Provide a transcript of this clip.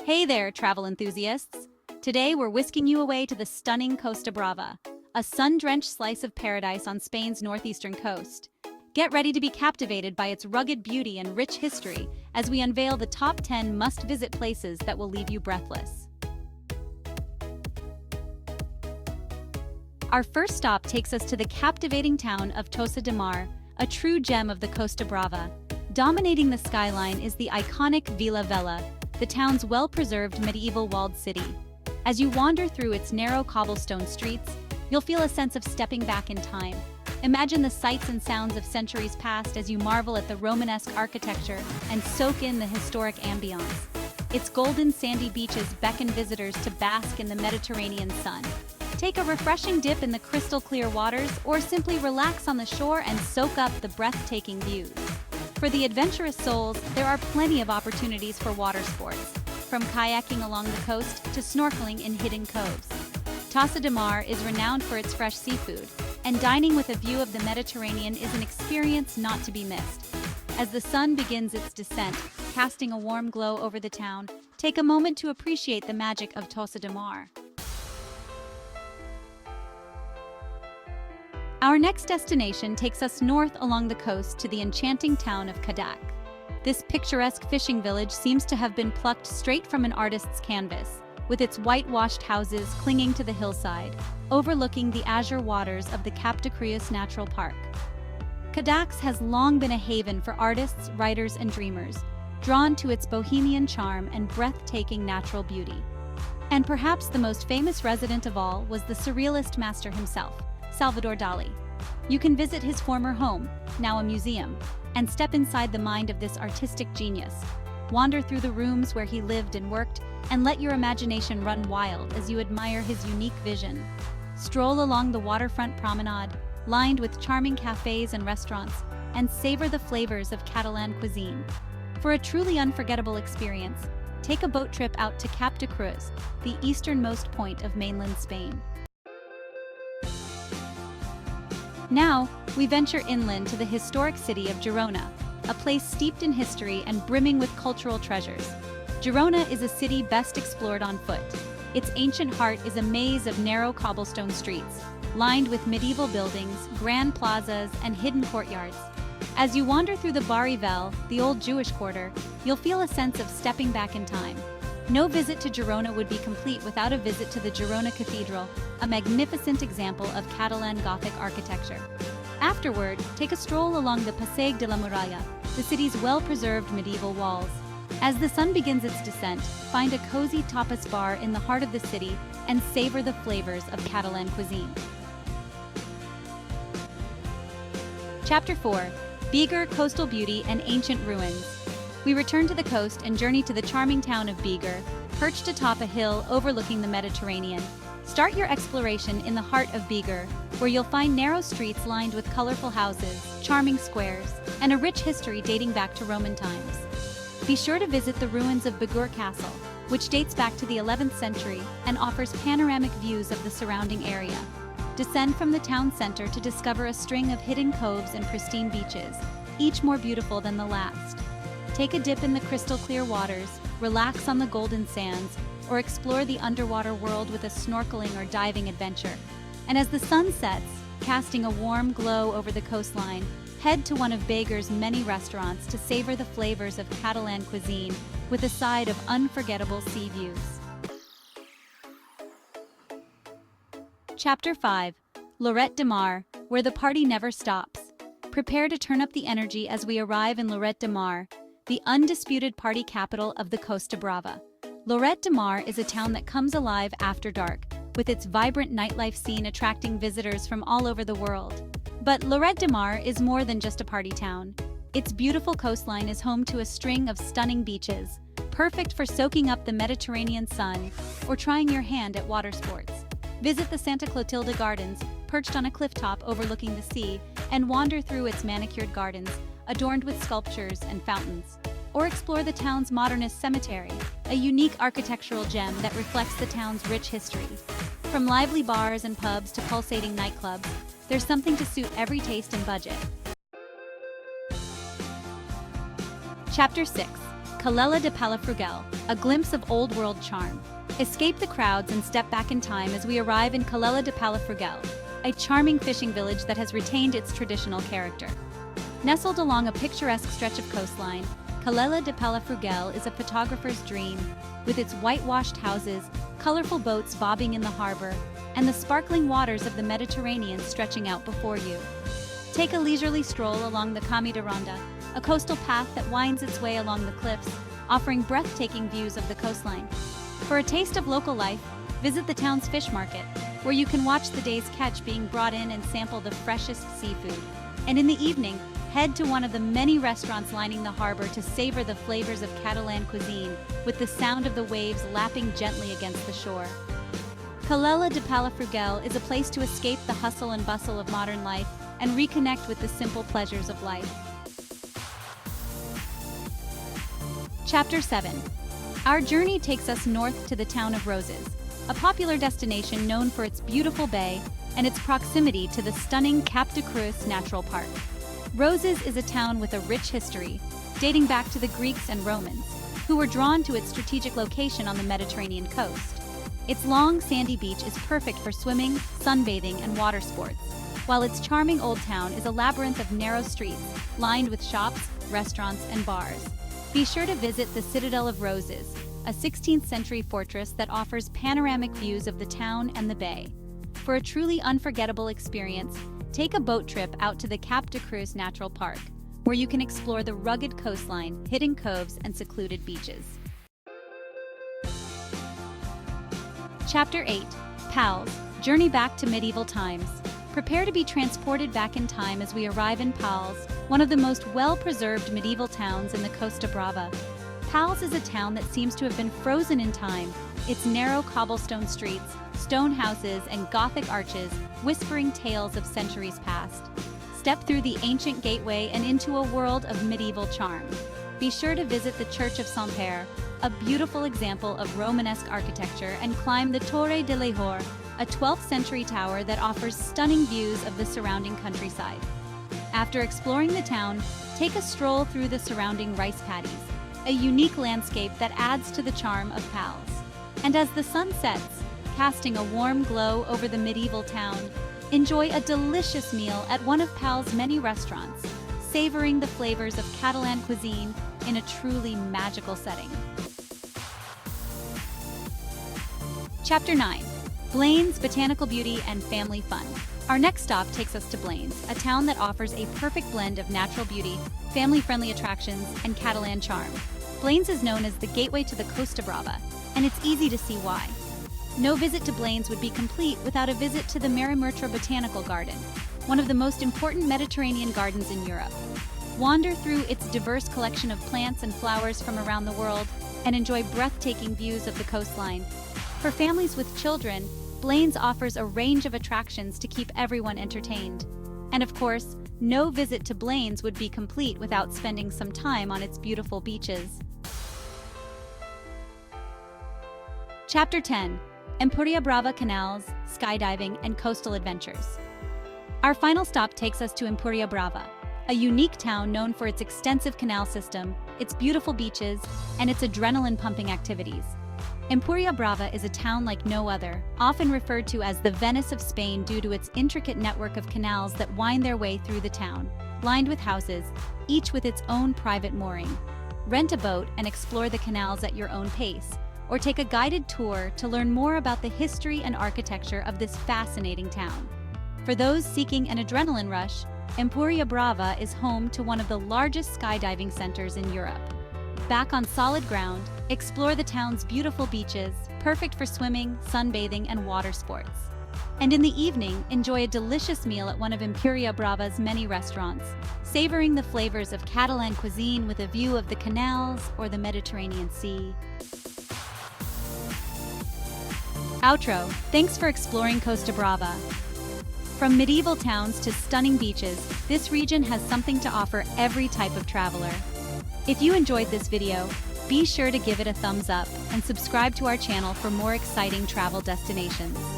Hey there, travel enthusiasts! Today we're whisking you away to the stunning Costa Brava, a sun-drenched slice of paradise on Spain's northeastern coast. Get ready to be captivated by its rugged beauty and rich history as we unveil the top 10 must-visit places that will leave you breathless. Our first stop takes us to the captivating town of Tossa de Mar, a true gem of the Costa Brava. Dominating the skyline is the iconic Vila Velha, the town's well-preserved medieval walled city. As you wander through its narrow cobblestone streets, you'll feel a sense of stepping back in time. Imagine the sights and sounds of centuries past as you marvel at the Romanesque architecture and soak in the historic ambiance. Its golden sandy beaches beckon visitors to bask in the Mediterranean sun. Take a refreshing dip in the crystal-clear waters or simply relax on the shore and soak up the breathtaking views. For the adventurous souls, there are plenty of opportunities for water sports, from kayaking along the coast to snorkeling in hidden coves. Tossa de Mar is renowned for its fresh seafood, and dining with a view of the Mediterranean is an experience not to be missed. As the sun begins its descent, casting a warm glow over the town, take a moment to appreciate the magic of Tossa de Mar. Our next destination takes us north along the coast to the enchanting town of Cadac. This picturesque fishing village seems to have been plucked straight from an artist's canvas, with its whitewashed houses clinging to the hillside, overlooking the azure waters of the Cap de Creus Natural Park. Cadac has long been a haven for artists, writers, and dreamers, drawn to its bohemian charm and breathtaking natural beauty. And perhaps the most famous resident of all was the surrealist master himself, Salvador Dali. You can visit his former home, now a museum, and step inside the mind of this artistic genius. Wander through the rooms where he lived and worked, and let your imagination run wild as you admire his unique vision. Stroll along the waterfront promenade, lined with charming cafes and restaurants, and savor the flavors of Catalan cuisine. For a truly unforgettable experience, take a boat trip out to Cap de Creus, the easternmost point of mainland Spain. Now, we venture inland to the historic city of Girona, a place steeped in history and brimming with cultural treasures. Girona is a city best explored on foot. Its ancient heart is a maze of narrow cobblestone streets, lined with medieval buildings, grand plazas, and hidden courtyards. As you wander through the Barri Vel, the old Jewish quarter, you'll feel a sense of stepping back in time. No visit to Girona would be complete without a visit to the Girona Cathedral, a magnificent example of Catalan Gothic architecture. Afterward, take a stroll along the Passeig de la Muralla, the city's well-preserved medieval walls. As the sun begins its descent, find a cozy tapas bar in the heart of the city and savor the flavors of Catalan cuisine. Chapter 4: Begur, Coastal Beauty and Ancient Ruins. We return to the coast and journey to the charming town of Begur, perched atop a hill overlooking the Mediterranean. Start your exploration in the heart of Begur, where you'll find narrow streets lined with colorful houses, charming squares, and a rich history dating back to Roman times. Be sure to visit the ruins of Begur Castle, which dates back to the 11th century and offers panoramic views of the surrounding area. Descend from the town center to discover a string of hidden coves and pristine beaches, each more beautiful than the last. Take a dip in the crystal-clear waters, relax on the golden sands, or explore the underwater world with a snorkeling or diving adventure. And as the sun sets, casting a warm glow over the coastline, head to one of Begur's many restaurants to savor the flavors of Catalan cuisine with a side of unforgettable sea views. Chapter 5: Lloret de Mar, where the party never stops. Prepare to turn up the energy as we arrive in Lloret de Mar, the undisputed party capital of the Costa Brava. Lloret de Mar is a town that comes alive after dark, with its vibrant nightlife scene attracting visitors from all over the world. But Lloret de Mar is more than just a party town. Its beautiful coastline is home to a string of stunning beaches, perfect for soaking up the Mediterranean sun or trying your hand at water sports. Visit the Santa Clotilde Gardens, perched on a clifftop overlooking the sea, and wander through its manicured gardens, adorned with sculptures and fountains. Or explore the town's modernist cemetery, a unique architectural gem that reflects the town's rich history. From lively bars and pubs to pulsating nightclubs, there's something to suit every taste and budget. Chapter 6: Calella de Palafrugell, a glimpse of old-world charm. Escape the crowds and step back in time as we arrive in Calella de Palafrugell, a charming fishing village that has retained its traditional character. Nestled along a picturesque stretch of coastline, Calella de Palafrugell is a photographer's dream, with its whitewashed houses, colorful boats bobbing in the harbor, and the sparkling waters of the Mediterranean stretching out before you. Take a leisurely stroll along the Camí de Ronda, a coastal path that winds its way along the cliffs, offering breathtaking views of the coastline. For a taste of local life, visit the town's fish market, where you can watch the day's catch being brought in and sample the freshest seafood. And in the evening, head to one of the many restaurants lining the harbor to savor the flavors of Catalan cuisine, with the sound of the waves lapping gently against the shore. Calella de Palafrugell is a place to escape the hustle and bustle of modern life and reconnect with the simple pleasures of life. Chapter 7. Our journey takes us north to the town of Roses, a popular destination known for its beautiful bay and its proximity to the stunning Cap de Cruz Natural Park. Roses is a town with a rich history, dating back to the Greeks and Romans, who were drawn to its strategic location on the Mediterranean coast. Its long, sandy beach is perfect for swimming, sunbathing, and water sports, while its charming old town is a labyrinth of narrow streets lined with shops, restaurants, and bars. Be sure to visit the Citadel of Roses, a 16th-century fortress that offers panoramic views of the town and the bay. For a truly unforgettable experience, take a boat trip out to the Cap de Cruz Natural Park, where you can explore the rugged coastline, hidden coves, and secluded beaches. Chapter 8. Pals, Journey Back to Medieval Times. Prepare to be transported back in time as we arrive in Pals, one of the most well-preserved medieval towns in the Costa Brava. Pals is a town that seems to have been frozen in time, its narrow cobblestone streets, stone houses, and Gothic arches whispering tales of centuries past. Step through the ancient gateway and into a world of medieval charm. Be sure to visit the Church of Saint-Père, a beautiful example of Romanesque architecture, and climb the Torre de Lahore, a 12th-century tower that offers stunning views of the surrounding countryside. After exploring the town, take a stroll through the surrounding rice paddies, a unique landscape that adds to the charm of Pals. And as the sun sets, casting a warm glow over the medieval town, enjoy a delicious meal at one of Pals' many restaurants, savoring the flavors of Catalan cuisine in a truly magical setting. Chapter 9. Blanes, Botanical Beauty, and Family Fun. Our next stop takes us to Blanes, a town that offers a perfect blend of natural beauty, family-friendly attractions, and Catalan charm. Blanes is known as the gateway to the Costa Brava, and it's easy to see why. No visit to Blanes would be complete without a visit to the Marimurtra Botanical Garden, one of the most important Mediterranean gardens in Europe. Wander through its diverse collection of plants and flowers from around the world and enjoy breathtaking views of the coastline. For families with children, Blanes offers a range of attractions to keep everyone entertained. And of course, no visit to Blanes would be complete without spending some time on its beautiful beaches. Chapter 10. Empúria Brava Canals, Skydiving, and Coastal Adventures. Our final stop takes us to Empúria Brava, a unique town known for its extensive canal system, its beautiful beaches, and its adrenaline-pumping activities. Empúria Brava is a town like no other, often referred to as the Venice of Spain due to its intricate network of canals that wind their way through the town, lined with houses, each with its own private mooring. Rent a boat and explore the canals at your own pace, or take a guided tour to learn more about the history and architecture of this fascinating town. For those seeking an adrenaline rush, Empúria Brava is home to one of the largest skydiving centers in Europe. Back on solid ground, explore the town's beautiful beaches, perfect for swimming, sunbathing, and water sports. And in the evening, enjoy a delicious meal at one of Empúria Brava's many restaurants, savoring the flavors of Catalan cuisine with a view of the canals or the Mediterranean Sea. Outro. Thanks for exploring Costa Brava. From medieval towns to stunning beaches, this region has something to offer every type of traveler. If you enjoyed this video, be sure to give it a thumbs up and subscribe to our channel for more exciting travel destinations.